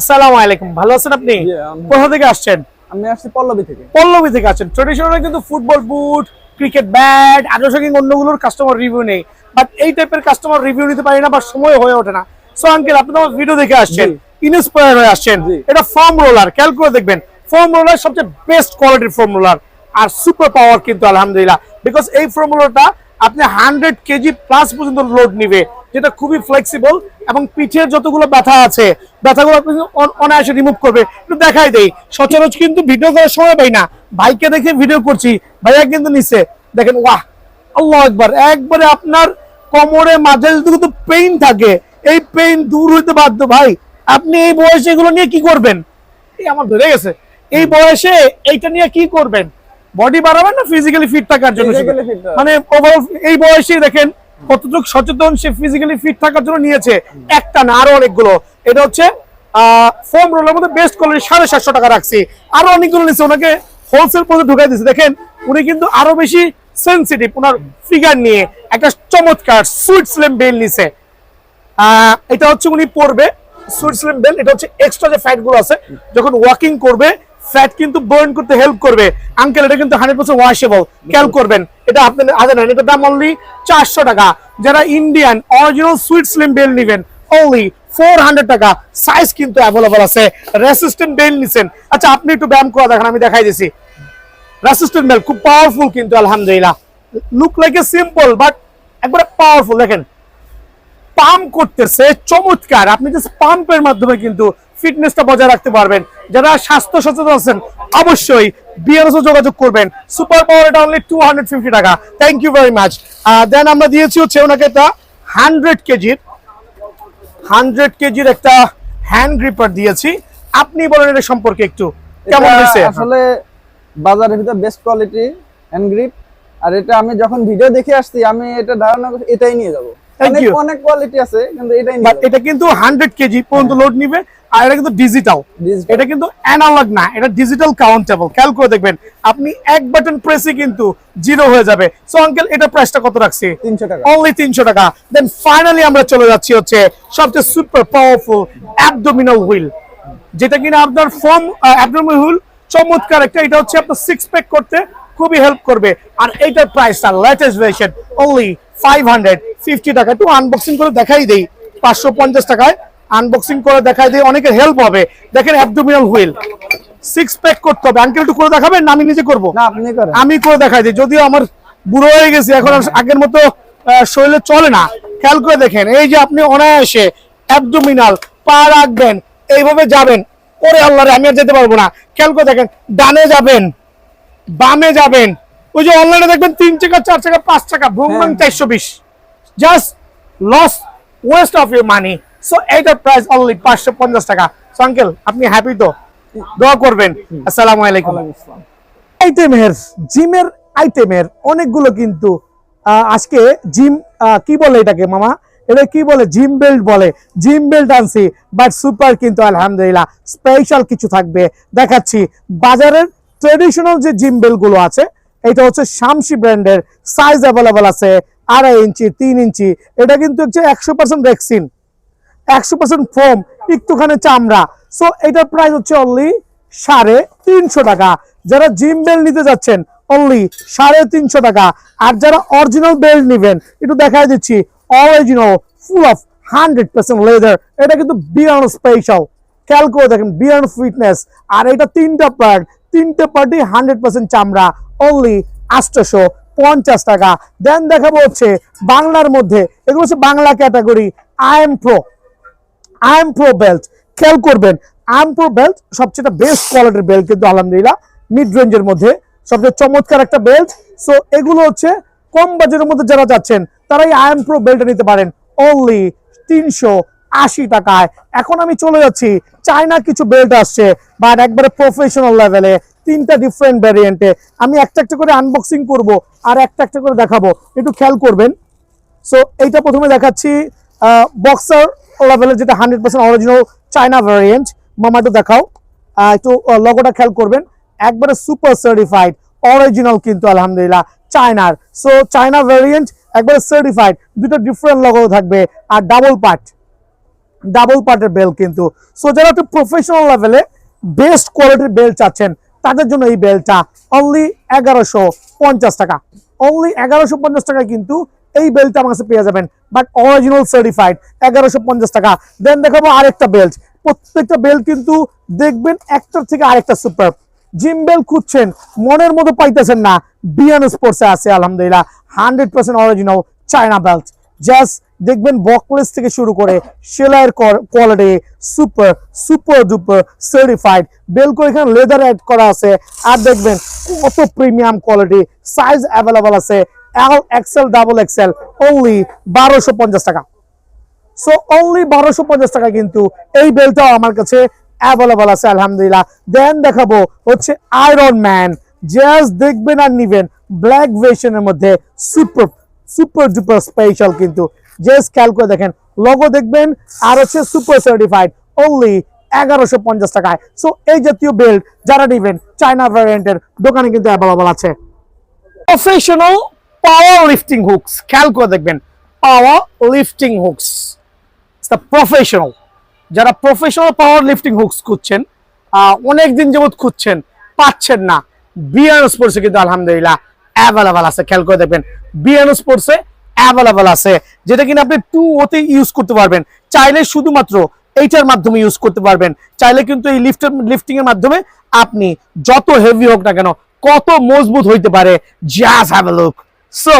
আসসালামু আলাইকুম, ভালো আছেন আপনি? কোথা থেকে আসছেন? আমি আসছি পল্লবী থেকে। পল্লবী থেকে আছেন। ট্রেডিশনাল কিন্তু ফুটবল বুট, ক্রিকেট ব্যাট, আদর্শ কিং অন্যগুলোর কাস্টমার রিভিউ নেই, বাট এই টাইপের কাস্টমার রিভিউ নিতে পারি না বা সময় হয়ে ওঠে না। সো আঙ্কেল, আপনি আমার ভিডিও দেখে আসছেন, ইন্সপায়ার হয়ে আসছেন। এটা ফোম রোলার, খেয়াল করে দেখবেন, ফোম রোলার সবচেয়ে বেস্ট কোয়ালিটির ফোম রোলার আর সুপার পাওয়ার কিন্তু আলহামদুলিল্লাহ, বিকজ এই ফোম রোলারটা আপনি 100 কেজি প্লাস পর্যন্ত লোড নিবে, যেটা খুবই ফ্লেক্সিবল এবং পিঠের যতগুলো ব্যথা আছে ব্যথাগুলো আপনি অনায়াসে রিমুভ করবে। একটু দেখাই দেই, সচরাচর কিন্তু ভিডিও করার সময় পাই না, ভাইকে দেখে ভিডিও করছি, ভাইয়া কিন্তু নিচে দেখেন, ওয়াহ আল্লাহ একবার একবারে আপনার কোমরে মাঝে যদি পেইন থাকে, এই পেইন দূর হইতে বাধ্য। ভাই আপনি এই বয়সে এগুলো নিয়ে কি করবেন? এই আমার ধরে গেছে, এই বয়সে এইটা নিয়ে কি করবেন? বডি বাড়াবেন না ফিজিক্যালি ফিট থাকার জন্য? মানে ওভারঅল এই বয়সে দেখেন কতটুকু সচেতন সে ফিজিক্যালি ফিট থাকার জন্য নিয়েছে, একটা না আরো অনেকগুলো। এটা হচ্ছে ফোম রোলের মধ্যে বেস্ট কোয়ালিটি, 750 টাকা রাখছি। আরো অনেকগুলো নিচ্ছে, ওনাকে হোলসেল পর্যন্ত ঢুকাই দিচ্ছে। দেখেন উনি কিন্তু আরো বেশি সেন্সিটিভ ওনার ফিগার নিয়ে। একটা চমৎকার সুইট স্লিম বেল নিছে, এটা হচ্ছে উনি পরবে সুইট স্লিম বেল। এটা হচ্ছে এক্সট্রা যে ফ্যাট গুলো আছে, যখন ওয়াকিং করবে ফ্যাট কিন্তু বার্ন করতে হেল্প করবে। আঙ্কেল এটা কিন্তু 100% ওয়াশেবল, খেয়াল করবেন। এটা আপনি আগে নেন, এটা দাম অনলি 400 টাকা। যারা Indian original sweet slim belt নেবেন অনলি 400 টাকা। সাইজ কিন্তু অ্যাভেলেবল আছে। রেসিস্ট্যান্ট বেল নিছেন, আচ্ছা আপনি একটু ব্যায়াম করে দেখেন, আমি দেখাই দিছি। রেসিস্ট্যান্ট বেল খুব পাওয়ারফুল কিন্তু আলহামদুলিল্লাহ। Look like a simple but একবারে পাওয়ারফুল। দেখেন পাম্প করতেছে, চমৎকার। আপনি জাস্ট পাম্পের মাধ্যমে কিন্তু ফিটনেসটা বজায় রাখতে পারবেন। যারা স্বাস্থ্য সচেতন আছেন অবশ্যই বিআরএস যোগাযোগ করবেন। সুপার পাওয়ার এটা অনলি 250 টাকা। Thank you very much. Then আমরা দিয়েছি হচ্ছে ওনাকে একটা 100 কেজির একটা হ্যান্ড গ্রিপার দিয়েছি। আপনি বলেন এটা সম্পর্কে একটু কেমন হয়েছে? আসলে বাজারের ভিতর বেস্ট কোয়ালিটি হ্যান্ড গ্রিপ, আর এটা আমি যখন ভিডিও দেখে আসছি আমি এটা ধারণা করছি এটাই নিয়ে যাব। অনেক কোয়ালিটি আছে কিন্তু এটাই নিয়ে যাব। এটা কিন্তু 100 কেজি পর্যন্ত লোড নিবে, আর এটা কিন্তু ডিজিটাল, এটা কিন্তু অ্যানালগ না, এটা ডিজিটাল কাউন্টেবল। খেয়াল করে দেখবেন, আপনি এক বাটন প্রেসে কিন্তু জিরো হয়ে যাবে। সো আঙ্কেল এটা প্রাইসটা কত রাখছি? 300 টাকা, অনলি 300 টাকা। দেন ফাইনালি আমরা চলে যাচ্ছি হচ্ছে সবচেয়ে সুপার পাওয়ারফুল অ্যাবডোমিনাল হুইল, যেটা কিনা আপনার ফর্ম অ্যাবডোমিনাল হুইল চমৎকার একটা। এটা হচ্ছে আপনার 6 প্যাক করতে খুবই হেল্প করবে। আর এইটার প্রাইসটা লেটেস্ট ভার্সন অনলি 550 টাকা। একটু আনবক্সিং করে দেখাই দেই, 550 টাকায় আনবক্সিং করে দেখাই দিই, অনেকের হেল্প হবে। দেখেন অ্যাবডোমিনাল হুইল 6 প্যাক করতে হবে। আঙ্কেল একটু করে দেখাবেন না আমি নিজে করবো? না আপনি করেন। আমি করে দেখাই দিই, যদিও আমার বুড়ো হয়ে গেছি এখন, আগের মতো শরীরে চলে না। খেয়াল করে দেখেন, এই যে আপনি অনায়াসে অ্যাবডোমিনাল পা রাখবেন, এইভাবে যাবেন। ওরে আল্লাহ রে, আমি আর যেতে পারবো না। খেয়াল করে দেখেন, ডানে যাবেন, বামে যাবেন, ওই যে অনলাইনে দেখবেন 3 চাকা 4 চাকা 5 চাকা ভ্রমণ 420, just loss waste of your money. So এইটার প্রাইস অনলি 550 টাকা। সো আঙ্কেল আপনি হ্যাপি তো? দোয়া করবেন। আসসালামু আলাইকুম। আইটেমের জিমের আইটেমের অনেকগুলো কিন্তু আজকে জিম কি বলে এটাকে মামা, এটা কি বলে? জিম বেল্ট বলে। জিম বেল্ট আনছি, বাট সুপার কিন্তু আলহামদুলিল্লাহ স্পেশাল কিছু থাকবে দেখাচ্ছি। বাজারের ট্রেডিশনাল যে জিম বেল্ট গুলো আছে, এটা হচ্ছে শামসি ব্র্যান্ডের, সাইজ অ্যাভেলেবল আছে 2.5 ইঞ্চি 3 ইঞ্চি। এটা কিন্তু হচ্ছে 100% রেক্সিন, 100% ফোম, একটুখানি চামড়া। সো এটার প্রাইস হচ্ছে অনলি 350 টাকা। যারা জিম বেল্ট নিতে যাচ্ছেন অনলি 350 টাকা। আর যারা অরিজিনাল বেল্ট নেবেন, একটু দেখাই দিচ্ছি, অরিজিনাল ফুল অফ 100% লেদার। এটা কিন্তু বিয়ার্ন স্পেশাল, খেয়াল করে দেখেন, বিয়ার্ন ফিটনেস। আর এটা তিনটা পার্টি 100% চামড়া, অনলি 850 টাকা। দেন দেখাবো হচ্ছে বাংলার মধ্যে, এগুলো হচ্ছে Bangla category, IM pro belt. খেয়াল করবেন, আইএম প্রো বেল্ট সবচেয়ে বেস্ট কোয়ালিটির বেল্ট কিন্তু আলহামদুলিল্লাহ, মিড রেঞ্জের মধ্যে সবচেয়ে চমৎকার একটা বেল্ট। সো এগুলো হচ্ছে কম বাজেটের মধ্যে যারা যাচ্ছেন তারা এই আইএম প্রো বেল্টটা নিতে পারেন অনলি 380 টাকায়। এখন আমি চলে যাচ্ছি, চায়না কিছু বেল্ট আসছে, বাট একবারে প্রফেশনাল লেভেলে, 3টা ডিফারেন্ট ভ্যারিয়েন্টে। আমি একটা একটা করে আনবক্সিং করব আর একটা একটা করে দেখাবো, একটু খেয়াল করবেন। সো এইটা প্রথমে দেখাচ্ছি বক্সার লেভেলের, যেটা 100% অরিজিনাল চায়না ভ্যারিয়েন্ট। মামা একটু দেখাও, একটু লোগোটা খেয়াল করবেন, একবারে সুপার সার্টিফাইড অরিজিনাল কিন্তু আলহামদুলিল্লাহ চায়নার। সো চায়না ভ্যারিয়েন্ট একবারে সার্টিফাইড, দুটো ডিফারেন্ট লোগো থাকবে আর ডাবল পার্ট। ডাবল পার্টের বেল্ট কিন্তু। সো যারা একটু প্রফেশনাল লেভেলে বেস্ট কোয়ালিটির বেল্ট চাচ্ছেন তাদের জন্য এই বেল্টটা অনলি 1150 টাকা। অনলি 1150 টাকা কিন্তু এই বেল্টটা আমার কাছে পেয়ে যাবেন, বাট অরিজিনাল সার্টিফাইড 1150 টাকা। দেন দেখাবো আরেকটা বেল্ট, প্রত্যেকটা বেল্ট কিন্তু দেখবেন একটার থেকে আরেকটা সুপার। জিম বেল্ট খুঁজছেন, মনের মতো পাইতেছেন না, বিয়ান স্পোর্টসে আছে আলহামদুলিল্লাহ 100% অরিজিনাল চায়না বেল্ট। জাস্ট দেখবেন বকলেস থেকে শুরু করে সেলাইয়ের quality super super duper certified. Belt করে এখানে লেদার অ্যাড করা আছে, আর দেখবেন কত প্রিমিয়াম কোয়ালিটি। সাইজ অ্যাভেলেবল আছে L XL double XL, only 1250 টাকা। সো অনলি 1250 টাকা কিন্তু এই বেল্টটাও আমার কাছে অ্যাভেলেবল আছে আলহামদুলিল্লাহ। দেন দেখাবো হচ্ছে আয়রন ম্যান, জাস্ট দেখবেন আর নিবেন ব্ল্যাক ভার্সনের মধ্যে সুপার সুপার ডুপার স্পেশাল কিন্তু। জাস্ট খেয়াল করে দেখেন লোগো দেখবেন, আর হচ্ছে সুপার সার্টিফাইড, অনলি 1150 টাকায়। সো এই জাতীয় বেল্ট যারা নিবেন চায়না ভ্যারিয়েন্টের দোকানে কিন্তু অ্যাভেলেবল আছে। প্রফেশনাল পাওয়ার লিফটিং হুকস, খেয়াল করে দেখবেন পাওয়ার লিফটিং হুকস প্রফেশনাল। যারা প্রফেশনাল পাওয়ার লিফটিং হুকস খুঁজছেন, অনেকদিন যাবত খুঁজছেন পাচ্ছেন না, বিয়ান স্পোর্টসে কিন্তু আলহামদুলিল্লাহ অ্যাভেলেবল আছে। খেয়াল করে দেখবেন বিয়ান স্পোর্টসে অ্যাভেলেবল আছে, যেটা কিনা আপনি 2 ইউজ করতে পারবেন। চাইলে শুধুমাত্র এইটার মাধ্যমে ইউজ করতে পারবেন, চাইলে কিন্তু এই লিফটিং এর মাধ্যমে আপনি যত হেভি হোক না কেন কত মজবুত হইতে পারে। Just have a look. So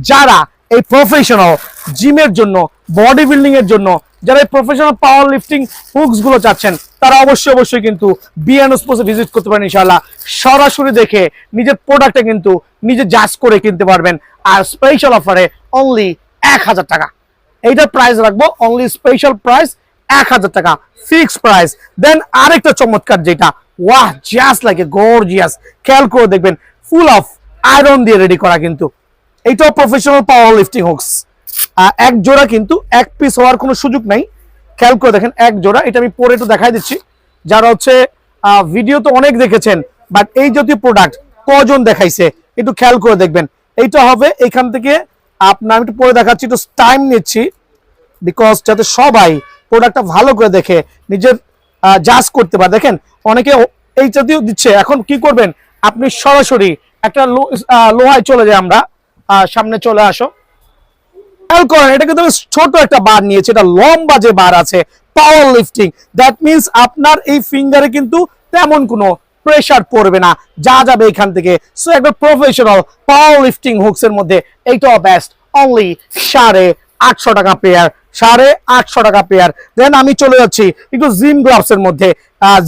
যারা এই প্রফেশনাল জিমের জন্য, বডি বিল্ডিং এর জন্য, যারা এই প্রফেশনাল পাওয়ার লিফটিং হুকস গুলো চাচ্ছেন, তারা অবশ্যই কিন্তু বিয়ান স্পোর্টসে ভিজিট করতে পারেন ইনশাআল্লাহ। সরাসরি দেখে নিজের প্রোডাক্টটা কিন্তু নিজে জাজ করে কিনতে পারবেন। আর স্পেশাল অফারে অনলি 1000 টাকা এইটার প্রাইস রাখবো, অনলি স্পেশাল প্রাইস 1000 টাকা ফিক্স প্রাইস। দেন আরেকটা চমৎকার যেটা, ওয়াহ জাস্ট লাইক এ গর্জিয়াস, খেয়াল করে দেখবেন ফুল অফ আয়রন দিয়ে রেডি করা কিন্তু। এইটাও প্রফেশনাল পাওয়ার লিফটিং হুকস, এক জোড়া কিন্তু এক পিস হওয়ার কোনো সুযোগ নাই। খেয়াল করে দেখেন এক জোড়া, এটা আমি পরে একটু দেখাই দিচ্ছি। যারা হচ্ছে ভিডিও তো অনেক দেখেছেন, বাট এই জাতীয় প্রোডাক্ট কজন দেখাইছে একটু খেয়াল করে দেখবেন। এইটা হবে এখান থেকে আপনার, আমি একটু পরে দেখাচ্ছি, একটু টাইম নিচ্ছি বিকজ যাতে সবাই প্রোডাক্টটা ভালো করে দেখে নিজের জাজ করতে পারে। দেখেন অনেকে এই জাতীয় দিচ্ছে, এখন কি করবেন আপনি সরাসরি একটা লোহায় চলে যায়, আমরা সামনে চলে আসো, খেয়াল করেন এটা কিন্তু ছোট একটা বার নিয়েছে, এটা লম্বা যে বার আছে পাওয়ার লিফটিং, দ্যাট মিনস আপনার এই ফিঙ্গারে কিন্তু তেমন কোনো প্রেসার পড়বে না, যা যাবে এখান থেকে। সো একবার প্রফেশনাল পাওয়ার লিফটিং হুকস এর মধ্যে এইটাও বেস্ট, অনলি 850 টাকা পেয়ার, 850 টাকা পেয়ার। দেন আমি চলে যাচ্ছি একটু জিম গ্লাভস এর মধ্যে।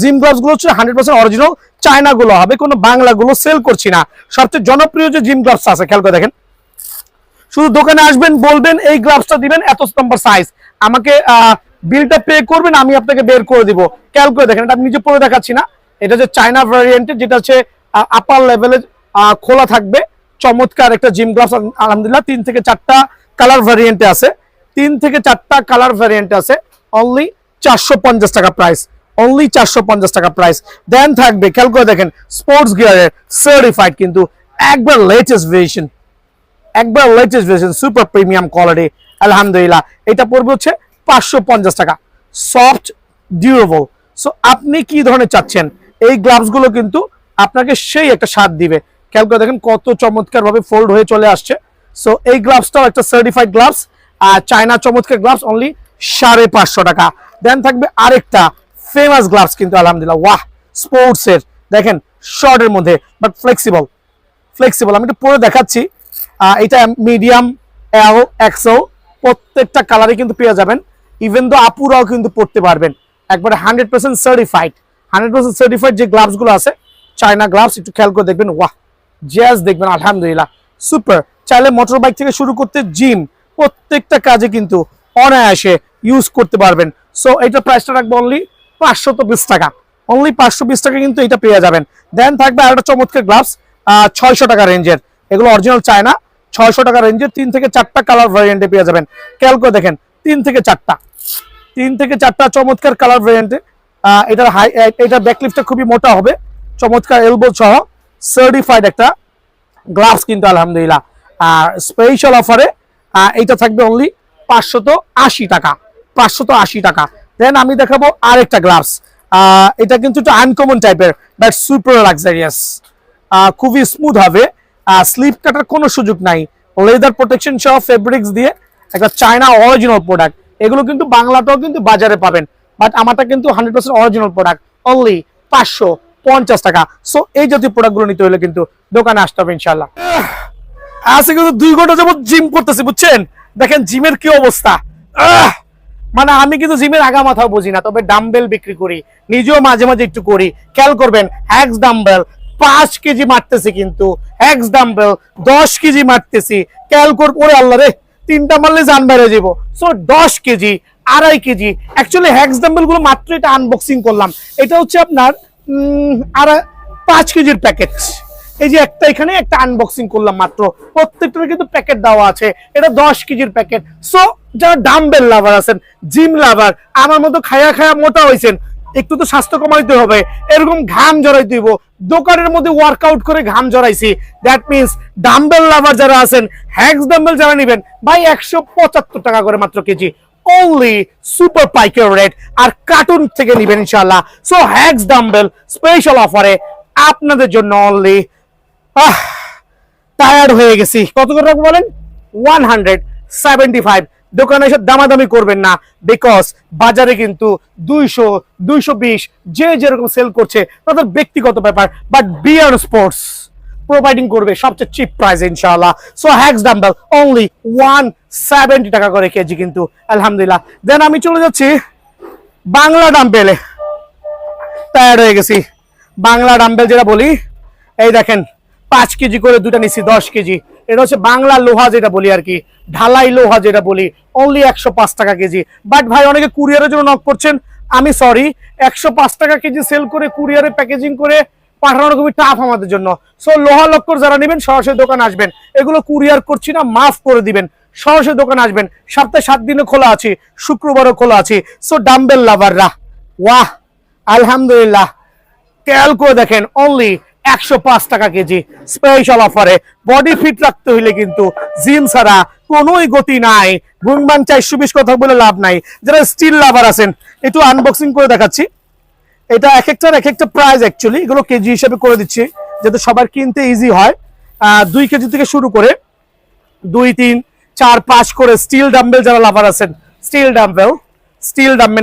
জিম গ্লাভস গুলো হচ্ছে 100% অরিজিনাল চায়না গুলো হবে, কোনো বাংলা গুলো সেল করছি না। সবচেয়ে জনপ্রিয় যে জিম গ্লাভস আছে খেয়াল করে দেখেন, শুধু দোকানে আসবেন বলবেন এই গ্লাভসটা দিবেন এত নাম্বার সাইজ, আমাকে বিলটা পে করবেন, আমি আপনাকে বের করে দিব। খেয়াল করে দেখেন, এটা আমি নিজে পরে দেখাচ্ছি না, এটা যে চায়না ভ্যারিয়েন্টের, যেটা হচ্ছে আপার লেভেলে খোলা থাকবে, চমৎকার একটা জিম গ্লাভস আলহামদুলিল্লাহ। 3 থেকে 4টা কালার ভ্যারিয়েন্টে আছে, 3 থেকে 4টা কালার ভ্যারিয়েন্টে আছে, অনলি 450 টাকা প্রাইস, অনলি 450 টাকা প্রাইস। দেন থাকবে খেয়াল করে দেখেন স্পোর্টস গিয়ারের সার্টিফাইড কিন্তু একবার লেটেস্ট ভার্সন, একবার latest version super premium quality আলহামদুলিল্লাহ। এটা পড়বে হচ্ছে 550 টাকা, সফট ডিউরেবল। সো আপনি কি ধরনের চাচ্ছেন, এই গ্লাভস গুলো কিন্তু আপনাকে সেই একটা স্বাদ দিবে। খেয়াল করে দেখেন কত চমৎকার ভাবে ফোল্ড হয়ে চলে আসছে। সো এই গ্লাভসটাও একটা সার্টিফাইড গ্লাভস, আর চায়না চমৎকার গ্লাভস, অনলি 550 টাকা। দেন থাকবে আরেকটা ফেমাস গ্লাভস কিন্তু আলহামদুলিল্লাহ, ওয়াহ স্পোর্টস এর, দেখেন শর্টের মধ্যে বাট ফ্লেক্সিবল, ফ্লেক্সিবল। আমি একটু পরে দেখাচ্ছি, এটা মিডিয়াম, এল, এক্সেল প্রত্যেকটা কালারে কিন্তু পেয়ে যাবেন। ইভেন তো আপুরাও কিন্তু পড়তে পারবেন, একবারে 100% সার্টিফাইড, 100% সার্টিফাইড যে গ্লাভস গুলো আছে চায়না গ্লাভস, একটু খেয়াল করে দেখবেন, ওয়াহ জাস্ট দেখবেন আলহামদুলিল্লাহ সুপার। চাইলে মোটর বাইক থেকে শুরু করতে জিম প্রত্যেকটা কাজে কিন্তু অনায়াসে ইউজ করতে পারবেন। সো এটা প্রাইসটা রাখবো অনলি 520 টাকা, অনলি 520 টাকা কিন্তু এটা পেয়ে যাবেন। দেন থাকবে আরেকটা চমৎকার গ্লাভস 600 টাকা রেঞ্জের, এগুলো অরিজিনাল চায়না, 600 টাকা রেঞ্জের 3 থেকে 4টা কালার ভ্যারিয়েন্টে পেয়ে যাবেন। খেয়াল করে দেখেন 3 থেকে 4টা চমৎকার কালার ভ্যারিয়েন্টে। এটার এটার ব্যাকলিফটটা খুবই মোটা হবে, চমৎকার এলবো সহ সার্টিফাইড একটা গ্লাভস কিন্তু আলহামদুলিল্লাহ। আর স্পেশাল অফারে এটা থাকবে অনলি 580 টাকা, 580 টাকা। দেন আমি দেখাবো আরেকটা গ্লাভস, এটা কিন্তু একটু আনকমন টাইপের বাট সুপার লাক্সারিয়াস, খুবই স্মুথ হবে, স্লিপ কাটার কোনো সুযোগ নাই, লেদার প্রোটেকশন সহ ফেব্রিক্স দিয়ে একটা চায়না অরিজিনাল প্রোডাক্ট। এগুলো কিন্তু বাংলাটাও কিন্তু বাজারে পাবেন, বাট আমারটা কিন্তু 100% অরিজিনাল প্রোডাক্ট, অনলি 550 টাকা। সো এই জাতীয় প্রোডাক্টগুলো নিতে হলে কিন্তু দোকানে আসতে হবে ইনশাল্লাহ। আজকে কিন্তু 2 ঘন্টা যাবত জিম করতেছি, বুঝছেন? দেখেন জিমের কি অবস্থা। মানে আমি কিন্তু জিমের আগা মাথা বুঝি না, তবে ডাম্বেল বিক্রি করি, নিজেও মাঝে মাঝে একটু করি। খেয়াল করবেন, হ্যাক্স ডাম্বেল 5 কেজি মারতেছি, কিন্তু হ্যাক্স ডাম্বেল 10 কেজি মারতেছি। খেয়াল করব, ওরে আল্লাহ রে, 3টা মারলে জান বেড়ে যাবো। So 10 KG, 2.5 KG. Actually hacks dumbbell গুলো মাত্র এটা আনবক্সিং করলাম। এটা হচ্ছে আপনার 5 কেজির প্যাকেট। এই যে একটা এখানে একটা আনবক্সিং করলাম মাত্র, প্রত্যেকটার কিন্তু প্যাকেট দেওয়া আছে। এটা 10 কেজির প্যাকেট। সো যারা ডাম্বেল লাভার আছেন, জিম লাভার, আমার মতো খায়া খায়া মোটা হয়েছেন, একটু তো স্বাস্থ্য কমাইতে হবে, এরকম ঘাম জড়াই দিব, দোকানের মধ্যে ওয়ার্কআউট করে ঘাম জড়াইছি, দ্যাট মিনস ডাম্বেল লাভার যারা আছেন, হ্যাক্স ডাম্বেল যারা নেবেন ভাই 175 টাকা করে মাত্র কেজি, অনলি সুপার পাইকারি রেট। আর কার্টুন থেকে নিবেন ইনশাআল্লাহ। সো হ্যাক্স ডাম্বেল স্পেশাল অফারে আপনাদের জন্য অনলি, টায়ার্ড হয়ে গেছি, কত করে রাখবো বলেন? 175। দোকানে এসে দামাদামি করবেন না, বিকজ বাজারে কিন্তু 200, 220 যে যেরকম সেল করছে তাদের ব্যক্তিগত ব্যাপার, বাট বিয়ার স্পোর্টস প্রোভাইডিং করবে সবচেয়ে চিপ প্রাইস ইনশাআল্লাহ। সো হ্যাক্স ডাম্বেল অনলি 170 টাকা করে কেজি কিন্তু, আলহামদুলিল্লাহ। দেন আমি চলে যাচ্ছি বাংলা ডাম্বেলে, টায়ার্ড হয়ে গেছি। বাংলা ডাম্বেল যেটা বলি, এই দেখেন 5 কেজি করে দুটা নিচ্ছি, 10 কেজি। এটা হচ্ছে বাংলা লোহা যেটা বলি আর কি, ঢালাই লোহা যেটা বলি, অনলি 105 টাকা কেজি। বাট ভাই অনেকে কুরিয়ারের জন্য নক করছেন, আমি সরি, 105 টাকা কেজি সেল করে কুরিয়ারে প্যাকেজিং করে পাঠানো খুবই টাফ আমাদের জন্য। সো লোহা লক্কর যারা নেবেন সরাসরি দোকানে আসবেন, এগুলো কুরিয়ার করছি না, মাফ করে দিবেন, সরাসরি দোকানে আসবেন। সপ্তাহে 7 দিনে খোলা আছে, শুক্রবারও খোলা আছে। সো ডাম্বেল লাভাররা, ওয়াহ আলহামদুলিল্লাহ, খেয়াল করে দেখেন অনলি 105 টাকা কেজি স্পেশাল অফারে। বডি ফিট রাখতে হইলে কিন্তু জিম ছাড়া কোনোই গতি নাই। গুণমান 420 কথা বলে লাভ নাই। যারা স্টিল লাভার আছেন, একটু আনবক্সিং করে দেখাচ্ছি। এটা এক একটা প্রাইস, অ্যাকচুয়ালি এগুলো কেজি হিসেবে করে দিচ্ছি যাতে সবার কিনতে ইজি হয়। 2 কেজি থেকে শুরু করে 2, 3, 4, 5 করে স্টিল ডাম্বেল যারা লাভার আছেন, স্টিল ডাম্বেল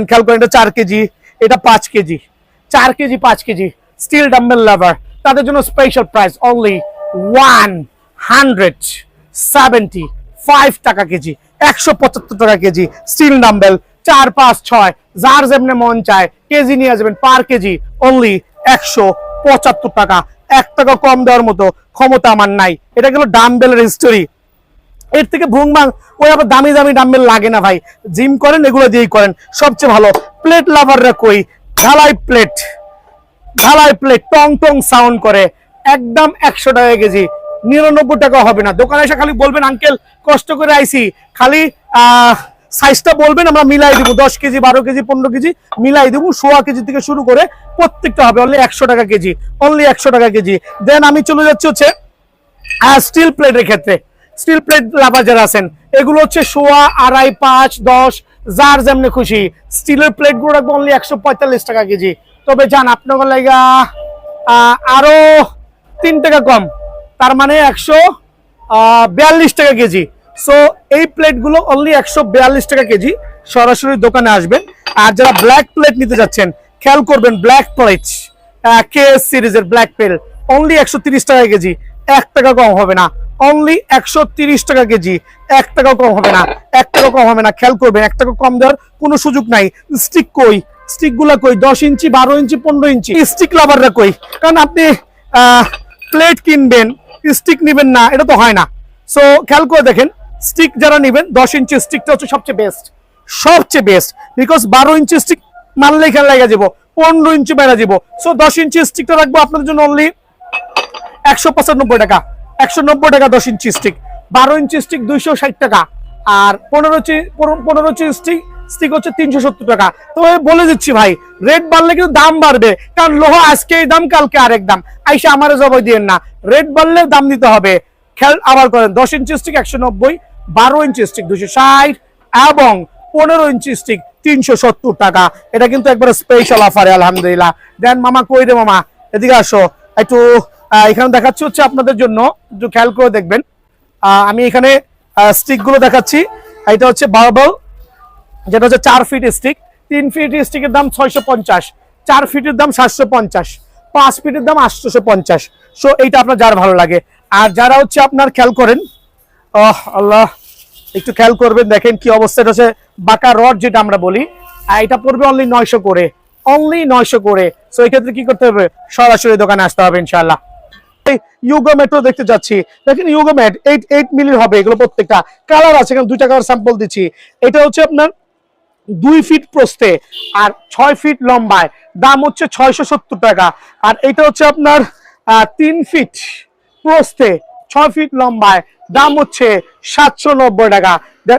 খেয়াল করেন, এটা 4 কেজি, এটা 5 KG, 4 KG 5 KG steel dumbbell lover, তাদের জন্য স্পেশাল প্রাইস অনলি 175 টাকা কেজি, 175 টাকা কেজি স্টিল ডাম্বেল 4, 5, 6 যার যেমনে মন চায় কেজি নিয়ে যাবেন, পার কেজি অনলি 175 টাকা। 1 টাকা কম দেওয়ার মতো ক্ষমতা আমার নাই। এটা গেল ডাম্বেলের হিস্টোরি। এর থেকে ভুংবাং ওই আবার দামি দামি ডাম্বেল লাগে না ভাই, জিম করেন এগুলো দিয়েই করেন সবচেয়ে ভালো। প্লেট লাভাররা কই, ঢালাই প্লেট টং টং সাউন্ড করে, একদম 100 টাকা কেজি, 99 টাকা হবে না। দোকানে এসে খালি বলবেন আঙ্কেল কষ্ট করে আইছি, খালি সাইজটা বলবেন, আমরা মিলাই দিব, 10 কেজি 12 কেজি 15 কেজি মিলাই দেবো, 1.5 কেজি থেকে শুরু করে প্রত্যেকটা হবে অনলি 100 টাকা কেজি, অনলি 100 টাকা কেজি। দেন আমি চলে যাচ্ছি হচ্ছে স্টিল প্লেটের ক্ষেত্রে। স্টিল প্লেট লাভার যারা আছেন, এগুলো হচ্ছে 1.5, 2.5, 5, 10 যার যেমনি খুশি। স্টিলের প্লেট গুলো রাখবো অনলি 145 টাকা কেজি। তবে জান আপনার লাগা আরো 3 টাকা কম, তার মানে 142 টাকা কেজি। সো এই প্লেট গুলো অনলি 142 টাকা কেজি, সরাসরি দোকানে আসবেন। আর যারা ব্ল্যাক প্লেট নিতে যাচ্ছেন, খেয়াল করবেন ব্ল্যাক প্লেট, কেএস সিরিজের ব্ল্যাক প্লেট অনলি 130 টাকা কেজি, 1 টাকা কম হবে না, অনলি 130 টাকা কেজি, 1 টাকা কম হবে না, 1 টাকা কম হবে না। খেয়াল করবেন 1 টাকা কম দেওয়ার কোনো সুযোগ নাই। স্টিক কই, স্টিক গুলা কই, 10 ইঞ্চি 12 ইঞ্চি 15 ইঞ্চি স্টিক লাভাররা কই? কারণ আপনি প্লেট কিনবেন স্টিক নিবেন না, এটা তো হয় না। সো খেয়াল করে দেখেন, স্টিক যারা নিবেন 10 ইঞ্চি স্টিকটা হচ্ছে সবচেয়ে বেস্ট, বিকজ 12 ইঞ্চি স্টিক মানলে খেয়াল লাগা যাবো, 15 ইঞ্চি বেড়া যাবো। সো 10 ইঞ্চি স্টিকটা রাখবো আপনাদের জন্য অনলি 195 টাকা, 190 টাকা 10 ইঞ্চি স্টিক। 12 ইঞ্চি স্টিক 260 টাকা, আর 15 ইঞ্চি স্টিক হচ্ছে 370 টাকা। তো বলে দিচ্ছি ভাই, রেট বাড়লে কিন্তু দাম বাড়বে, কারণ লোহা আজকে এই দাম কালকে আরেক দাম, আইসা আমারে জবাই দিয়েন না, রেট বাড়লে দাম দিতে হবে। খেয়াল আবার করেন, 10 ইঞ্চি স্টিক 190, 12 ইঞ্চি স্টিক 260 এবং 15 ইঞ্চি স্টিক 370 টাকা। এটা কিন্তু একবার স্পেশাল অফারে আলহামদুলিল্লাহ। দেন মামা কই রে মামা, এদিকে আসো একটু। এখানে দেখাচ্ছি হচ্ছে আপনাদের জন্য, একটু খেয়াল করে দেখবেন। আমি এখানে স্টিক গুলো দেখাচ্ছি। এটা হচ্ছে বারবল, যেটা হচ্ছে 4 ফিট স্টিক। 3 ফিট স্টিকের দাম 650, 4 ফিটের দাম 750, 5 ফিটের দাম 850। সো এইটা আপনার যার ভালো লাগে। আর যারা হচ্ছে আপনার খেয়াল করেন, আল্লাহ একটু খেয়াল করবেন, দেখেন কি অবস্থা। এটা হচ্ছে বাঁকা রড যেটা আমরা বলি, এটা পড়বে অনলি 900 করে, অনলি 900 করে। সো এই ক্ষেত্রে কি করতে হবে, সরাসরি দোকানে আসতে হবে ইনশাআল্লাহ। ইউগো ম্যাটও দেখতে যাচ্ছি, দেখেন ইউগো ম্যাট 8 মিলির হবে এগুলো, প্রত্যেকটা কালার আছে, এখানে 2টা কালার স্যাম্পল দিচ্ছি। এটা হচ্ছে আপনার 2 ফিট প্রস্থে আর 6 ফিট লম্বায়, দাম হচ্ছে 670 টাকা। আর এটা হচ্ছে আপনার 3 ফিট প্রস্থে 6 ফিট লম্বায়, দাম হচ্ছে 790 টাকা।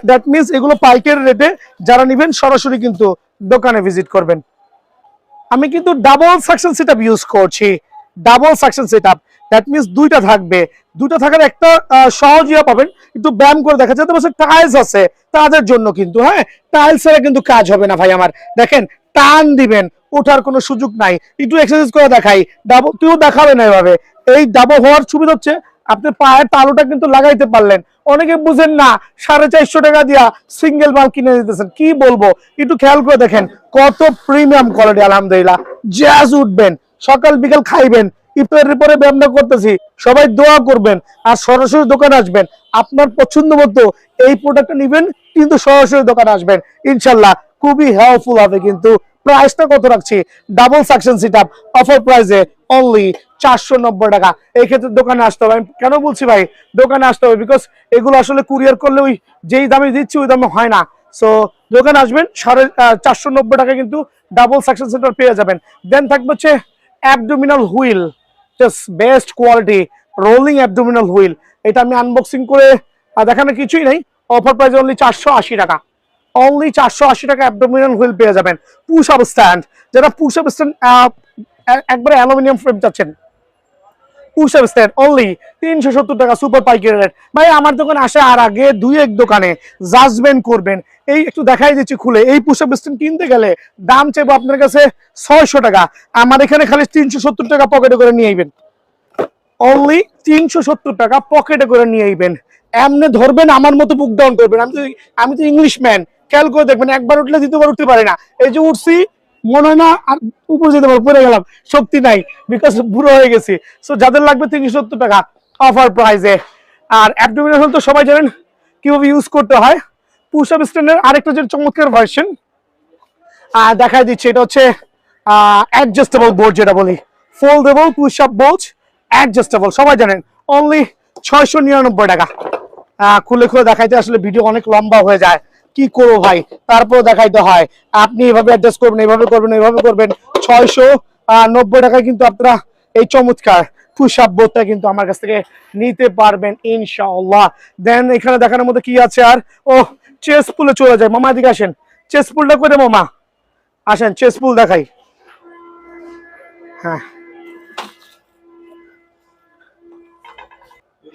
দ্যাট মিনস এগুলো পাইকারি রেটে, যারা নেবেন সরাসরি কিন্তু দোকানে ভিজিট করবেন। আমি কিন্তু ডাবল সাকশন সেটআপ ইউজ করছি, double suction setup. That means 2টা থাকবে, 2টা থাকার একটা সহজ ইয়া পাবেন। একটু ব্যায়াম করে দেখা যাচ্ছে, বলছে টাইলস আছে তাদের জন্য কিন্তু, হ্যাঁ টাইলস এর কিন্তু কাজ হবে না ভাই আমার। দেখেন টান দিবেন, ওঠার কোনো সুযোগ নাই। একটু এক্সারসাইজ করে দেখাই, ডাবল কেউ দেখাবে না এভাবে। এই ডাবল হওয়ার সুবিধা হচ্ছে আপনি পায়ের তালুটা কিন্তু লাগাইতে পারলেন। অনেকে বুঝেন না, 450 টাকা দিয়া সিঙ্গেল মাল কিনে দিতেছেন, কি বলবো। একটু খেয়াল করে দেখেন কত প্রিমিয়াম কোয়ালিটি আলহামদুলিল্লাহ। জ্যাজ উঠবেন, সকাল বিকাল খাইবেন, ইফতারের পরে ব্যায়ামটা করতেছি, সবাই দোয়া করবেন আর সরাসরি দোকানে আসবেন। আপনার পছন্দ মতো এই প্রোডাক্টটা নেবেন, কিন্তু সরাসরি দোকানে আসবেন ইনশাল্লাহ, খুবই হেল্পফুল হবে। কিন্তু প্রাইসটা কত রাখছি, ডাবল সাকশন সেটআপ অফার প্রাইসে অনলি 490 টাকা। এই ক্ষেত্রে দোকানে আসতে হবে। আমি কেন বলছি ভাই দোকানে আসতে হবে, বিকজ এগুলো আসলে কুরিয়ার করলে ওই যেই দামে দিচ্ছি ওই দামে হয় না। সো দোকানে আসবেন, 490 টাকা কিন্তু ডাবল সাকশন সেটআপ পেয়ে যাবেন। দেন থাকবে হচ্ছে abdominal wheel, just best quality rolling abdominal wheel. এটা আমি আনবক্সিং করে দেখানোর কিছুই নাই, অফার প্রাইস অনলি 480 টাকা, অনলি 480 টাকা অ্যাবডোমিনাল হুইল পেয়ে যাবেন। পুশ আপ স্ট্যান্ড, যারা পুশ আপ স্ট্যান্ড একবারে অ্যালুমিনিয়াম ফ্রেম চাচ্ছেন, পুশ আপ স্ট্যান্ড অনলি 370 টাকা, সুপার পাইকারি রেট। ভাই আমার দোকানে আসে আর আগে 2-1 দোকানে জাজমেন্ট করবেন। এই একটু দেখাই দিচ্ছি খুলে, এই পুশ আপ স্ট্যান্ড কিনতে গেলে দাম চাইবো আপনার কাছে 600 টাকা, আমার এখানে খালি 370 টাকা পকেটে করে নিয়ে আইবেন, অনলি 370 টাকা পকেটে করে নিয়ে আইবেন। এমনি ধরবেন আমার মতো বুক ডাউন করবেন। আমি তো ইংলিশ ম্যান, খেয়াল করে দেখবেন, একবার উঠলে দ্বিতীয়বার উঠতে পারে না। এই যে উঠছি মনে হয় না আর উপরে যেতে পারবো, পড়ে গেলাম, শক্তি নাই, বিকজ বুড়ো হয়ে গেছি। সো যাদের লাগবে 370 টাকা অফার প্রাইসে। আর অ্যাবডোমিনাল হুইল তো সবাই জানেন কিভাবে ইউজ করতে হয়। পুশ আপ স্ট্যান্ডের আরেকটা যে চমৎকার ভার্সন দেখাই দিচ্ছি, এটা হচ্ছে অ্যাডজাস্টেবল বোর্ড, যেটা বলি foldable push up board adjustable, সবাই জানেন, অনলি 699 টাকা। খুলে খুলে দেখাইতে আসলে ভিডিও অনেক লম্বা হয়ে যায়, কি করবো ভাই, তারপর দেখাইতে হয়। আপনি এভাবে অ্যাডজাস্ট করবেন, এইভাবে করবেন, এইভাবে করবেন। 690 টাকায় কিন্তু আপনারা এই চমৎকার পুশ আপ বোর্ডটা কিন্তু আমার কাছ থেকে নিতে পারবেন ইনশাআল্লাহ। দেন এখানে দেখানোর মধ্যে কি আছে আর, ও চেস পুলে চলে যায়। মামা এদিকে আসেন, চেস পুলটা করে মামা আসেন, চেস পুল দেখাই। হ্যাঁ,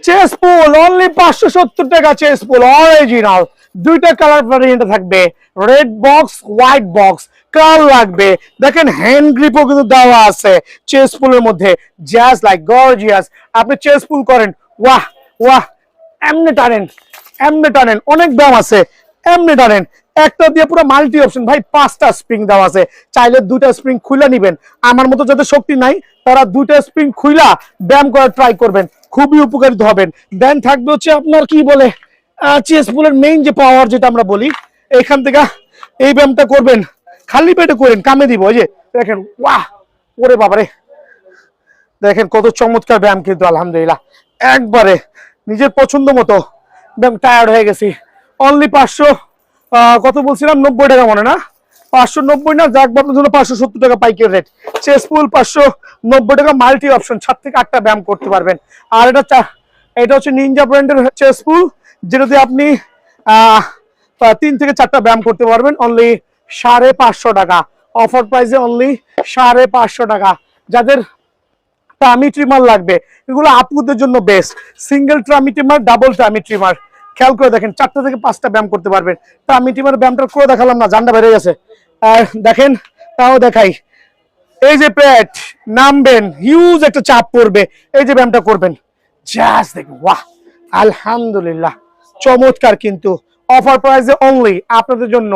চেস পুল অনলি 570 টাকা, চেস পুল অরিজিনাল। 2টা কালার ভ্যারিয়েন্ট থাকবে, রেড বক্স, হোয়াইট বক্স, কার লাগবে। দেখেন হ্যান্ড গ্রিপও কিন্তু দেওয়া আছে চেস পুলের মধ্যে, জাস্ট লাইক গর্জিয়াস। আপনি চেস পুল করেন, ওয়াহ ওয়াহ, এমনি টানেন, এমনি টানেন, অনেক দাম আছে, এমনি টানেন। একটা দিয়ে পুরো মাল্টি অপশন ভাই, 5টা স্প্রিং দেওয়া আছে, চাইলে 2টা স্প্রিং খুলে নিবেন। আমার মতো যাদের শক্তি নাই তারা 2টা স্প্রিং খুইলা ব্যায়াম করার ট্রাই করবেন, খুবই উপকারিত হবেন। দেন থাকবে হচ্ছে আপনার কি বলে চেস পুলের মেইন যে পাওয়ার যেটা আমরা বলি, এখান থেকে এই ব্যায়ামটা করবেন, খালি পেটে করেন, কামে দিব। ওই যে দেখেন, ওয়াহ, ওরে বাবারে, দেখেন কত চমৎকার ব্যায়াম কিন্তু আলহামদুলিল্লাহ, একবারে নিজের পছন্দ মতো ব্যায়াম। টায়ার্ড হয়ে গেছি, অনলি 500 কত বলছিলাম, 90 টাকা মনে না, 590 না, যাক আপনার জন্য 570 টাকা পাইকারি রেট। চেস পুল 590 টাকা, মাল্টি অপশন, 7 থেকে 8টা ব্যায়াম করতে পারবেন। আর এটা হচ্ছে নিনজা ব্র্যান্ডের চেস পুল, যেটাতে আপনি 3 থেকে 4টা ব্যায়াম করতে পারবেন, অনলি 550 টাকা, অফার প্রাইসে অনলি 550 টাকা। যাদের টামি ট্রিমার লাগবে, এগুলো আপুদের জন্য best, single tummy trimmer, double tummy trimmer. খেয়াল করে দেখেন 4টা থেকে 5টা ব্যায়াম করতে পারবেন। তা আমি টিমের ব্যায়ামটা করে দেখালাম না, জানটা বেড়ে গেছে। আর দেখেন, তাও দেখাই, এই যে পেট নামবেন, হিউজ একটা চাপ পড়বে, এই যে ব্যায়ামটা করবেন, জাস্ট দেখুন, বাহ আলহামদুলিল্লাহ চমৎকার। কিন্তু অফার প্রাইসে অনলি আপনাদের জন্য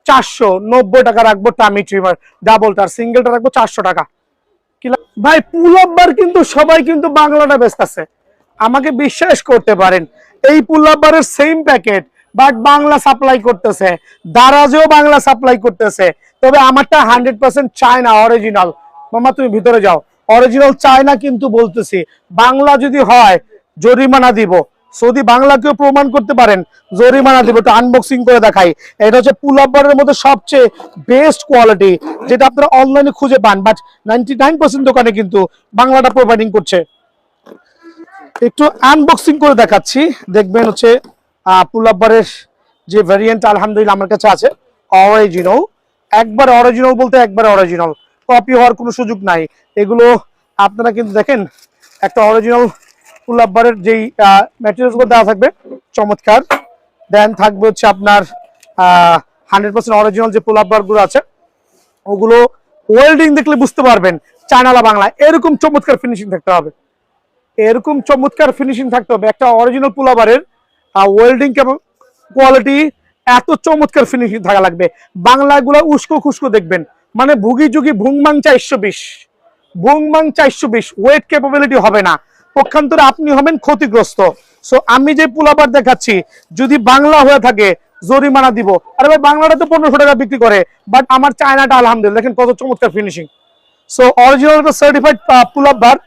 490 টাকা রাখবো টামি ট্রিমার ডাবলটা, আর সিঙ্গেলটা রাখবো 400 টাকা। ভাই পুল আপ বার কিন্তু সবাই কিন্তু বাংলাটা ব্যস্ত আছে, আমাকে বিশ্বাস করতে পারেন। এই পুল আপ বারের same packet but Bangla supply করতেছে, দারাজেও বাংলা সাপ্লাই করতেছে, তবে আমারটা 100% চায়না অরিজিনাল। মামা তুমি ভিতরে যাও, অরিজিনাল চায়না কিন্তু বলতেছি, বাংলা যদি হয় জরিমানা দিব। যদি বাংলাকেও প্রমাণ করতে পারেন জরিমানা দিব। তো আনবক্সিং করে দেখাই, এটা হচ্ছে পুল আপ বারের মধ্যে সবচেয়ে বেস্ট কোয়ালিটি, যেটা আপনারা অনলাইনে খুঁজে পান, বাট 99% দোকানে কিন্তু বাংলাটা প্রোভাইডিং করছে। একটু আনবক্সিং করে দেখাচ্ছি, দেখবেন হচ্ছে পুল আপ বারের যে ভ্যারিয়েন্ট আলহামদুলিল্লাহ আমার কাছে আছে অরিজিনাল, একবার অরিজিনাল বলতে একবার অরিজিনাল, কপি হওয়ার কোনো সুযোগ নাই। এগুলো আপনারা কিন্তু দেখেন একটা অরিজিনাল পুল আপ বারের যেই ম্যাটেরিয়ালস গুলো দেওয়া থাকবে চমৎকার, দেন থাকবে হচ্ছে আপনার 100% অরিজিনাল যে পুল আপ বার গুলো আছে ওগুলো ওয়েল্ডিং দেখলে বুঝতে পারবেন চায়নালা বাংলা, এরকম চমৎকার ফিনিশিং থাকতে হবে, এরকম চমৎকার ফিনিশিং থাকতে হবে। একটা অরিজিনাল পুল আপ বারের ওয়েল্ডিং কোয়ালিটি এত চমৎকার ফিনিশিং থাকা লাগবে। বাংলাগুলো উস্কো খুস্কো দেখবেন, মানে ভুগি যুগি ভুংমাং 420, ভুংমাং 420 ওয়েট ক্যাপাবিলিটি হবে না, পক্ষান্তরে আপনি হবেন ক্ষতিগ্রস্ত। সো আমি যে পুল আপ বার দেখাচ্ছি যদি বাংলা হয়ে থাকে জরিমানা দিব। আরে ভাই বাংলাটা তো 1500 টাকা বিক্রি করে, বাট আমার চায়নাটা আলহামদুলিল্লাহ দেখেন কত চমৎকার finishing. So original certified pull up bar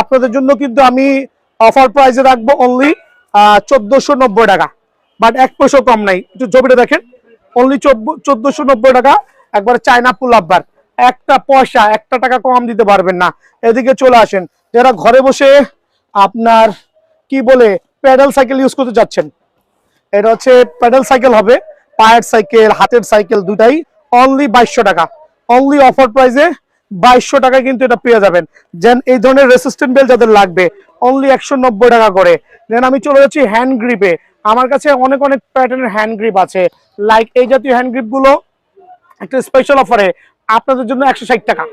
আপনাদের জন্য কিন্তু আমি অফার প্রাইসে রাখবো অনলি 1490 টাকা, বাট 1 পয়সা কম নাই। একটু ছবিটা দেখেন, অনলি 1490 টাকা, একবার চায়না পুল আপ বার, একটা পয়সা 1 টাকা কম দিতে পারবেন না। এদিকে চলে আসেন, যারা ঘরে বসে আপনার কি বলে প্যাডেল সাইকেল ইউজ করতে যাচ্ছেন, এটা হচ্ছে প্যাডেল সাইকেল হবে, পায়ের সাইকেল হাতের সাইকেল দুটাই অনলি 2200 টাকা, অনলি অফার প্রাইসে 2200 টাকা কিন্তু এটা পেয়ে যাবেন। যেন এই ধরনের রেসিস্ট্যান্ট বেল যাদের লাগবে অনলি 190 টাকা করে। দেন আমি চলে যাচ্ছি হ্যান্ড গ্রিপে, আমার কাছে অনেক অনেক প্যাটার্নের হ্যান্ড গ্রিপ আছে, লাইক এই জাতীয় হ্যান্ড গ্রিপ গুলো একটা স্পেশাল অফারে আপনাদের জন্য 160 টাকা,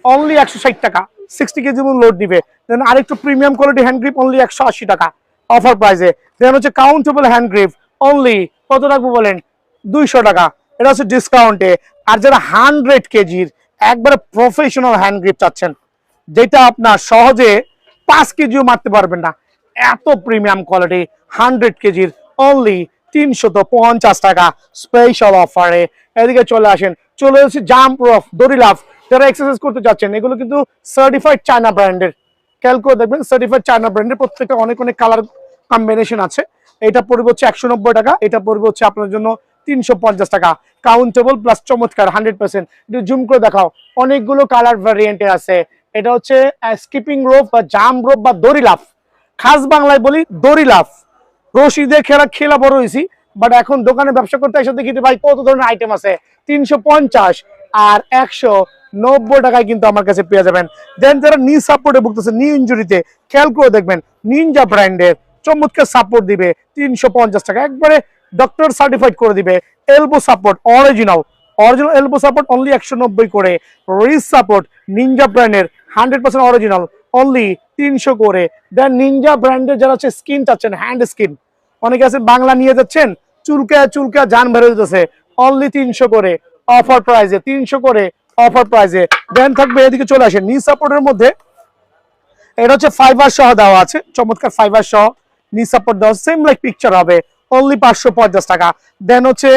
অনলি 160 টাকা, 60 কেজি লোড দিবে। দেন আরেকটু premium quality hand grip only 180 টাকা অফার প্রাইসে। দেন হচ্ছে কাউন্টেবল হ্যান্ড গ্রিপ অনলি কত রাখবো বলেন, 200 টাকা, এটা হচ্ছে ডিসকাউন্টে। আর যারা 100 কেজির একবারে প্রফেশনাল হ্যান্ড গ্রিপ চাচ্ছেন, যেটা আপনার সহজে 5 কেজিও মারতে পারবেন না, এত প্রিমিয়াম কোয়ালিটি 100 কেজির অনলি 350 টাকা স্পেশাল অফারে। এদিকে চলে আসেন, চলে যাচ্ছি জাম্প রফ দড়ি লাফ, যারা এক্সারসাইজ করতে যাচ্ছেন, এগুলো কিন্তু সার্টিফাইড চায়না ব্র্যান্ডের, খেয়াল করে দেখবেন সার্টিফাইড চায়না ব্র্যান্ডের, প্রত্যেকটা অনেক অনেক কালার কম্বিনেশন আছে। এটা পড়বে হচ্ছে 190 টাকা, এটা পড়বে হচ্ছে আপনার জন্য 350 টাকা, কাউন্টেবল প্লাস চমৎকার 100%। একটু জুম করে দেখাও, অনেকগুলো কালার ভ্যারিয়েন্টে আছে। এটা হচ্ছে স্কিপিং রোপ বা জাম্প রোপ বা দড়ি লাফ, খাস বাংলায় বলি দড়ি লাফ। রশি দিয়ে খেলা বড় হয়েছি, বাট এখন দোকানে ব্যবসা করতে এসে দেখি ভাই কত ধরনের আইটেম আছে, 350 আর 190 টাকায় কিন্তু আমার কাছে পেয়ে যাবেন। দেন যারা নি সাপোর্টে ভুগতেছে, নি ইনজুরিতে, খেয়াল করে দেখবেন নিনজা ব্র্যান্ডের চমৎকার সাপোর্ট দিবে 350 টাকা, একবারে ডক্টর সার্টিফাইড করে দিবে। Elbow support original elbow support only 190 করে। রিস্ট সাপোর্ট নিনজা ব্র্যান্ডের 100% অরিজিনাল অনলি 300 করে। দেন নিনজা ব্র্যান্ডের যারা হচ্ছে স্কিন চাচ্ছেন, হ্যান্ড স্কিন, অনেকে আছে বাংলা নিয়ে যাচ্ছেন, চুলকা জান বের হইতেছে, অনলি 300 করে অফার প্রাইসে, 300 করে অফার প্রাইসে। দেন থাকবে এদিকে চলে আসেন নি সাপোর্টের মধ্যে, এটা হচ্ছে ফাইবার সহ দেওয়া আছে, চমৎকার ফাইবার সহ নি সাপোর্ট দেওয়া, সেম লাইক পিকচার হবে, অনলি 550 টাকা। দেন হচ্ছে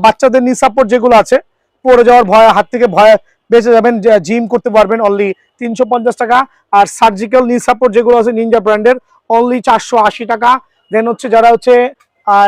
বাচ্চাদের নি সাপোর্ট যেগুলো আছে, পড়ে যাওয়ার ভয়, হাত থেকে ভয় বেঁচে যাবেন, জিম করতে পারবেন, অনলি 350 টাকা। আর সার্জিক্যাল নি সাপোর্ট যেগুলো আছে নিনজা ব্র্যান্ডের অনলি 480 টাকা। দেন হচ্ছে যারা হচ্ছে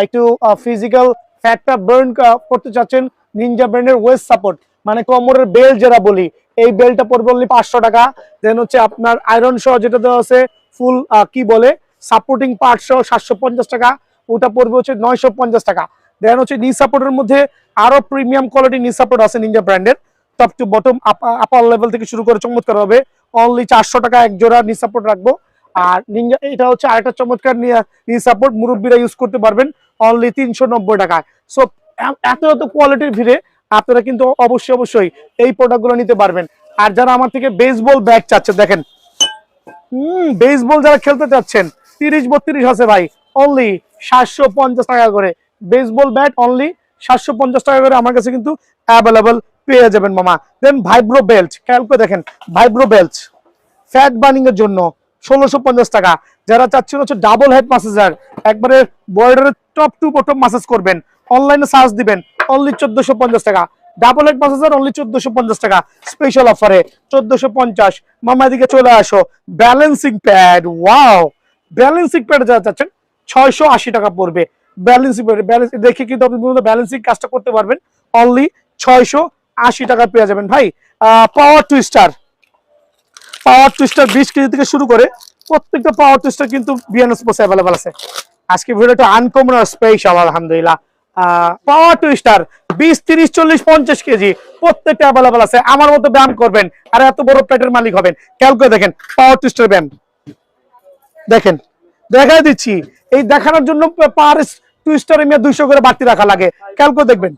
একটু ফিজিক্যাল ফ্যাটটা বার্ন করতে চাচ্ছেন, নিনজা ব্র্যান্ডের ওয়েস্ট সাপোর্ট, মানে কোমরের বেল্ট যেটা বলি, এই বেল্টটা পড়বে অনলি 500 টাকা। দেন হচ্ছে আপনার আয়রন সহ যেটা দেওয়া আছে ফুল কি বলে সাপোর্টিং পার্ট সহ 750 টাকা, ওটা পড়বে হচ্ছে 950 টাকা। দেন হচ্ছে নি সাপোর্টের মধ্যে আরো প্রিমিয়াম কোয়ালিটি নি সাপোর্ট আছে নিনজা ব্র্যান্ডের, top to bottom upper level থেকে শুরু করে চমৎকার হবে, অনলি 400 টাকা এক জোড়া নি সাপোর্ট রাখবো। আর নিনজা এটা হচ্ছে আরেকটা চমৎকার নি সাপোর্ট, মুরব্বীরা ইউজ করতে পারবেন অনলি 390 টাকায়। সো এত এত কোয়ালিটির ভিড়ে আপনারা কিন্তু অবশ্যই এই প্রোডাক্টগুলো নিতে পারবেন। আর যারা আমার থেকে বেসবল ব্যাট চাচ্ছেন, দেখেন বেসবল যারা খেলতে চাচ্ছেন 30-32 আছে ভাই, অনলি 750 টাকা করে বেসবল ব্যাট, অনলি 750 টাকা করে আমার কাছে কিন্তু অ্যাভেলেবল পেয়ে যাবেন মামা। দেন ভাইব্রো বেল্ট, খেয়াল করে দেখেন ভাইব্রো বেল্ট ফ্যাট বার্নিং এর জন্য 1650 টাকা। যারা চাচ্ছেন হচ্ছে ডাবল হেড ম্যাসাজার, একবারে বর্ডারের টপ টু বটম ম্যাসাজ করবেন, অনলাইনে সার্চ দিবেন, অনলি 1450 টাকা। ডাবল হেড ম্যাসাজার অনলি 1450 টাকা, স্পেশাল অফারে 1450। মামা দিকে চলে আসো, balancing pad, wow balancing pad যারা চাচ্ছেন 680 টাকা পড়বে। ব্যালেন্সিং প্যাড দেখে কিন্তু আপনি ব্যালেন্সিং কাজটা করতে পারবেন, অনলি 680 টাকা পেয়ে যাবেন ভাই। পাওয়ার টুইস্টার 20 কেজি থেকে শুরু করে প্রত্যেকটা পাওয়ার টুইস্টার কিন্তু বিএনএস পোসে অ্যাভেলেবল আছে। আজকে ভিডিওটা আনকমন আর স্পেশাল আলহামদুলিল্লাহ। পাওয়ার টুইস্টার 20, 30, 40, 50 কেজি প্রত্যেকটা অ্যাভেলেবল আছে। আমার মতো ব্যায়াম করবেন আর এত বড় প্লেটের মালিক হবেন। খেয়াল করে দেখেন পাওয়ার টুইস্টার ব্যায়াম, দেখেন দেখাই দিচ্ছি। এই দেখানোর জন্য পার টুইস্টার 200 করে বাড়তি রাখা লাগে। খেয়াল করে দেখবেন।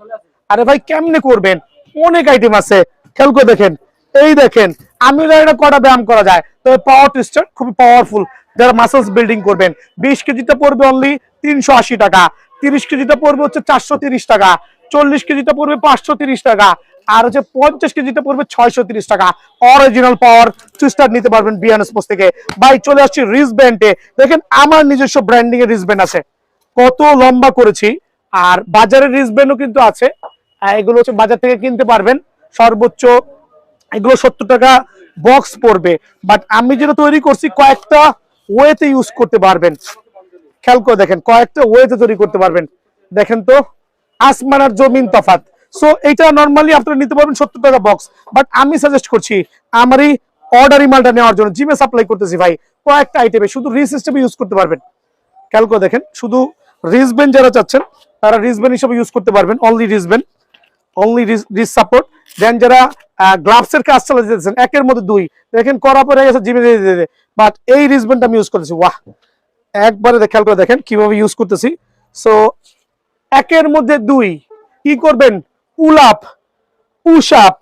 আরে ভাই কেমনে করবেন, অনেক আইটেম আছে। খেয়াল করে দেখেন, এই দেখেন আমি এটা কটা ব্যায়াম করা যায়। তবে পাওয়ার টুইস্টার খুবই পাওয়ারফুল। যারা মাসলস বিল্ডিং করবেন, 20 কেজিটা পড়বে অনলি 380 টাকা, 30 কেজিটা পড়বে হচ্ছে 430 টাকা, 40 কেজিটা পড়বে 530 টাকা, আর হচ্ছে 50 কেজিটা পড়বে 630 টাকা। অরিজিনাল পাওয়ার টুইস্টার নিতে পারবেন বিএনএস পোস্ট থেকে। ভাই চলে আসছি রিস্টব্যান্ডে, দেখেন আমার নিজস্ব ব্র্যান্ডিং এর রিস্টব্যান্ড আছে, কত লম্বা করেছি। আর বাজারের রিস্টব্যান্ডও কিন্তু আছে, এগুলো হচ্ছে বাজার থেকে কিনতে পারবেন সর্বোচ্চ এগুলো 70 টাকা বক্স পড়বে। বাট আমি যেটা তৈরি করছি কয়েকটা ওয়েতে ইউজ করতে পারবেন। খেয়াল করে দেখেন কয়েকটা ওয়েতে তৈরি করতে পারবেন। দেখেন তো আসমান আর জমিন তফাৎ। সো এটা নরমালি আপনারা নিতে পারবেন 70 টাকা বক্স। বাট আমি সাজেস্ট করছি আমারই অর্ডারি মালটা নেওয়ার জন্য, জিমে সাপ্লাই করতেছি ভাই, কয়েকটা আইটেমে শুধু রিস সিস্টেমে ইউজ করতে পারবেন। খেয়াল করে দেখেন, শুধু রিসব্যান্ড যারা চাচ্ছেন তারা রিসব্যান্ড হিসেবে ইউজ করতে পারবেন, অনলি রিসব্যান্ড, অনলি রিস সাপোর্ট। দেন যারা গ্লাভস এর কাজ চালাতে যাচ্ছেন, একের মধ্যে 2 দেখেন করা পড়ে গেছে জিমে দিয়ে, বাট এই রিসব্যান্ডটা আমি ইউজ করেছি, ওয়াহ একবারে খেয়াল করে দেখেন কিভাবে ইউজ করতেছি। সো একের মধ্যে 2 কি করবেন, pull up, push up,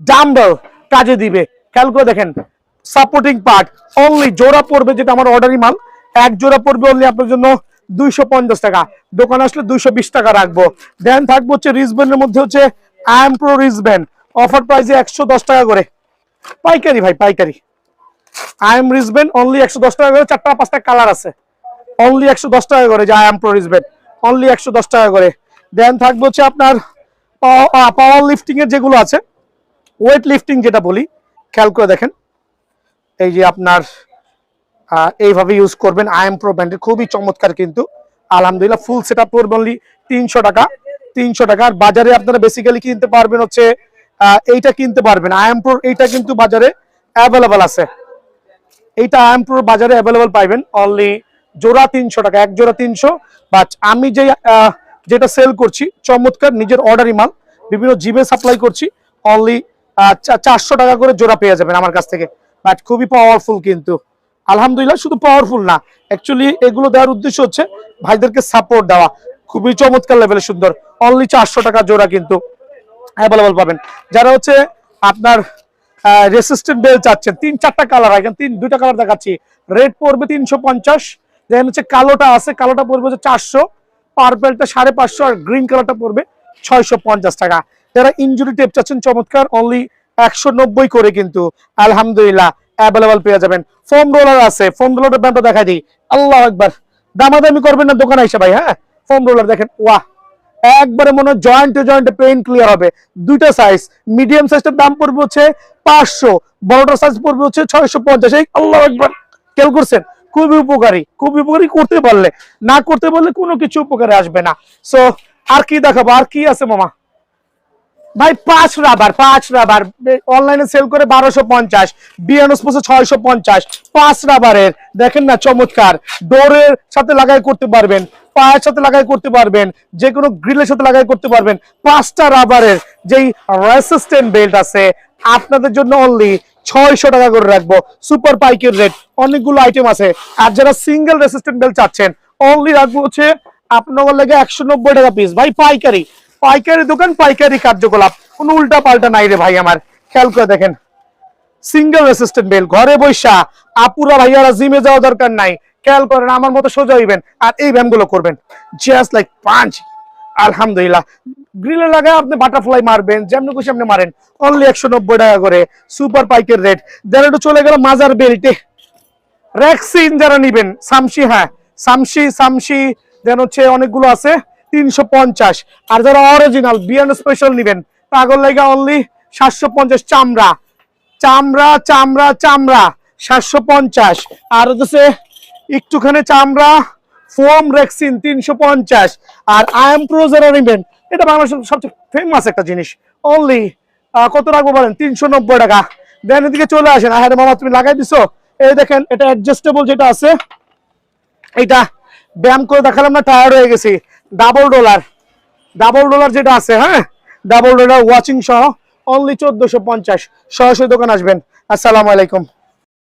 dumbbell কাজে দিবে। খেয়াল করে দেখেন সাপোর্টিং পার্ট, অনলি জোড়া পড়বে যেটা আমার অর্ডারি মাল, এক জোড়া পড়বে অনলি আপনার জন্য 250 টাকা, দোকান আসলে 220 টাকা রাখবো। দেন থাকবো হচ্ছে রিসব্যান্ডের মধ্যে হচ্ছে আইএম প্রো রিসব্যান্ড, অফার প্রাইসে 110 টাকা করে, পাইকারি ভাই পাইকারি। আইএম রিসব্যান্ড অনলি 110 টাকা করে, 4টা 5টা কালার আছে, অনলি 110 টাকা করে যে আইএম প্রো রিসব্যান্ড, অনলি 110 টাকা করে। দেন থাকবে হচ্ছে আপনার পাওয়ার লিফটিং এর যেগুলো আছে, ওয়েট লিফটিং যেটা বলি, খেয়াল করে দেখেন এই যে আপনার এইভাবে ইউজ করবেন। আইএম প্রো ব্র্যান্ডের খুবই চমৎকার কিন্তু আলহামদুলিল্লাহ। ফুল সেট আপ পড়বে অনলি 300 টাকা, 300 টাকা। আর বাজারে আপনারা বেসিক্যালি কিনতে পারবেন হচ্ছে এইটা কিনতে পারবেন আইএম প্রো, এইটা কিন্তু বাজারে অ্যাভেলেবল আছে, এইটা আইএম প্রো বাজারে অ্যাভেলেবল পাইবেন অনলি জোড়া 300 টাকা, এক জোড়া 300। বাট আমি যেটা সেল করছি চমৎকার নিজের অর্ডারি মাল, বিভিন্ন জিমে সাপ্লাই করছি, অনলি 400 টাকা করে জোড়া পেয়ে যাবেন আমার কাছ থেকে। বাট খুবই পাওয়ারফুল কিন্তু আলহামদুলিল্লাহ। শুধু পাওয়ারফুল না, অ্যাকচুয়ালি এগুলো দেওয়ার উদ্দেশ্য হচ্ছে ভাইদেরকে সাপোর্ট দেওয়া, খুবই চমৎকার লেভেলে সুন্দর, অনলি 400 টাকা জোড়া কিন্তু অ্যাভেলেবল পাবেন। যারা হচ্ছে আপনার রেসিস্ট্যান্ট বেল চাচ্ছেন, 3-4টা কালার, এখন 2টা কালার দেখাচ্ছি, রেড পড়বে 350, দেন হচ্ছে কালোটা আছে, কালোটা পড়বে হচ্ছে 400, পার্পলটা 550, আর গ্রিন কালারটা পড়বে 650 টাকা। যারা ইনজুরি টেপ চাচ্ছেন চমৎকার, অনলি 190 করে কিন্তু আলহামদুলিল্লাহ অ্যাভেলেবল পেয়ে যাবেন। ফোম রোলার আছে, ফোম রোলারের ব্যান্ডটা দেখাই দিই, আল্লাহু আকবার, দামাদামি করবেন না দোকানে এসে ভাই। হ্যাঁ ফোম রোলার দেখেন, ওয়াহ একবারে মনে হয় জয়েন্টে জয়েন্টে পেইন ক্লিয়ার হবে। 2টা সাইজ, মিডিয়াম সাইজটার দাম পড়বে হচ্ছে 500, বড়টার সাইজ পড়বে হচ্ছে 650। এই আল্লাহু আকবার, খেয়াল করছেন, খুবই উপকারী, খুবই উপকারী করতে পারলে, না করতে পারলে কোনো কিছু উপকারে আসবে না। সো আর কি দেখাবো, আর কি আছে মামা ভাই, 5 রাবার অনলাইনে সেল করে 1250, বিএনএস পোস্টে 650, 5 রাবারের দেখেন না চমৎকার, ডোরের সাথে লাগাই করতে পারবেন, পায়ের সাথে লাগাই করতে পারবেন, যে কোনো গ্রিলের সাথে লাগাই করতে পারবেন। 5টা রাবারের যেই রেসিস্ট্যান্ট বেল্ট আছে আপনাদের জন্য অনলি 600 টাকা করে রাখবো, সুপার পাইকের রেট। অনেকগুলো আইটেম আছে। আর যারা সিঙ্গেল রেসিস্ট্যান্ট বেল্ট চাচ্ছেন অনলি রাখবো হচ্ছে আপনার লাগে 190 টাকা পিস ভাই। পাইকারি পাইকারি দোকান, পাইকারি কার্যকলাপ, কোনো উল্টা পাল্টা নাই রে ভাই আমার। খেয়াল করে দেখেন সিঙ্গেল রেসিস্ট্যান্ট বেল্ট, ঘরে বৈশা আপুরা ভাইয়ারা জিমে যাওয়া দরকার নাই। খেয়াল করেন আমার মতো সোজা হইবেন আর এই ব্যায়ামগুলো করবেন, জাস্ট লাইক পাঞ্চ। আলহামদুলিল্লাহ, গ্রিলে লাগায় আপনি বাটারফ্লাই মারবেন, যেমনি খুশি আপনি মারেন। অনলি 190 টাকা করে সুপার পাইকের রেট। দেন একটু চলে গেল মাজার বেল্টে রেক্সিন যারা নিবেন, সামশি, হ্যাঁ সামশি দেন হচ্ছে অনেকগুলো আছে 350। আর যারা অরিজিনাল বিয়ান স্পেশাল নিবেন তাগর লাগা অনলি 750। চামড়া চামড়া চামড়া চামড়া 750। আর হচ্ছে একটুখানি চামড়া ফোম রেক্সিন 350। আর আইএম প্রো যারা নিবেন, এটা বাংলাদেশের সবচেয়ে ফেমাস একটা জিনিস, অনলি কত রাখবো বলেন, 390 টাকা। দেন এদিকে চলে আসেন। হ্যাঁ মামা তুমি লাগাই দিছো, এই দেখেন এটা অ্যাডজাস্টেবল যেটা আছে, এটা ব্যায়াম করে দেখালাম না, টায়ার্ড হয়ে গেছি। ডাবল ডলার যেটা আছে, হ্যাঁ ডাবল ডলার ওয়াচিং সহ অনলি 1450। সরাসরি দোকান আসবেন। আসসালামু আলাইকুম।